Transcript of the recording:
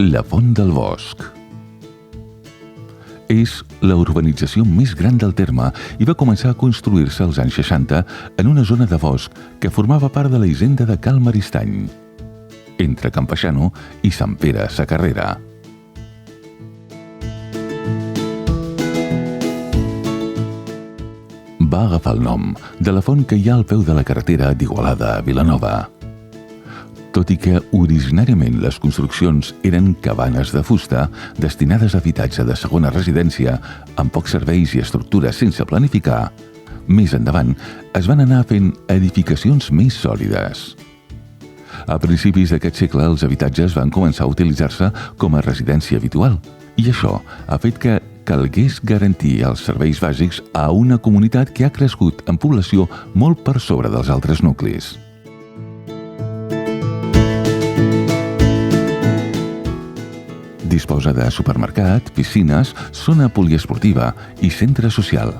La Font del Bosc. És la urbanització més gran del terme i va començar a construir-se als anys 60 en una zona de bosc que formava part de la hisenda de Cal Maristany, entre Campeixano i Sant Pere Sacarrera. Va agafar el nom de la font que hi ha al peu de la carretera d'Igualada a Vilanova. Tot i que originàriament les construccions eren cabanes de fusta destinades a habitatge de segona residència amb pocs serveis i estructures sense planificar, més endavant es van anar fent edificacions més sòlides. A principis d'aquest segle els habitatges van començar a utilitzar-se com a residència habitual i això ha fet que calgués garantir els serveis bàsics a una comunitat que ha crescut en població molt per sobre dels altres nuclis. Disposa de supermercat, piscines, zona poliesportiva i centre social.